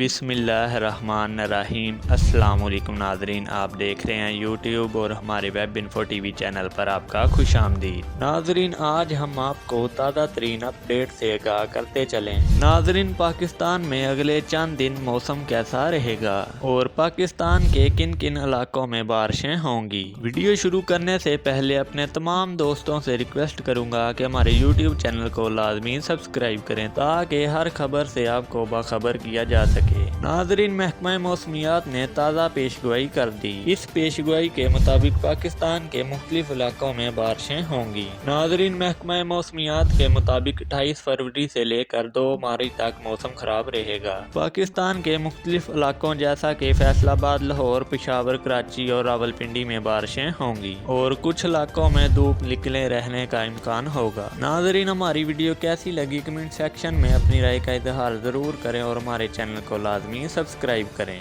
بسم اللہ الرحمن الرحیم۔ السلام علیکم ناظرین، آپ دیکھ رہے ہیں یوٹیوب اور ہمارے web info T V channel پر آپ کا خوش آمدید۔ ناظرین، آج ہم آپ کو تازہ ترین اپڈیٹ سے آگاہ کرتے چلیں۔ ناظرین، پاکستان میں اگلے چند دن موسم کیسا رہے گا اور پاکستان کے کن کن علاقوں میں بارشیں ہوں گی؟ ویڈیو شروع کرنے سے پہلے اپنے تمام دوستوں سے ریکویسٹ کروں گا کہ ہمارے یوٹیوب چینل کو لازمی سبسکرائب کریں تاکہ ہر خبر سے آپ کو باخبر کیا جا سکے۔ ناظرین، محکمہ موسمیات نے تازہ پیشگوئی کر دی۔ اس پیشگوئی کے مطابق پاکستان کے مختلف علاقوں میں بارشیں ہوں گی۔ ناظرین، محکمہ موسمیات کے مطابق 28 فروری سے لے کر 2 مارچ تک موسم خراب رہے گا۔ پاکستان کے مختلف علاقوں جیسا کہ فیصل آباد، لاہور، پشاور، کراچی اور راولپنڈی میں بارشیں ہوں گی اور کچھ علاقوں میں دھوپ نکلے رہنے کا امکان ہوگا۔ ناظرین، ہماری ویڈیو کیسی لگی کمنٹ سیکشن میں اپنی رائے کا اظہار ضرور کریں اور ہمارے چینل کو لازمی سبسکرائب کریں۔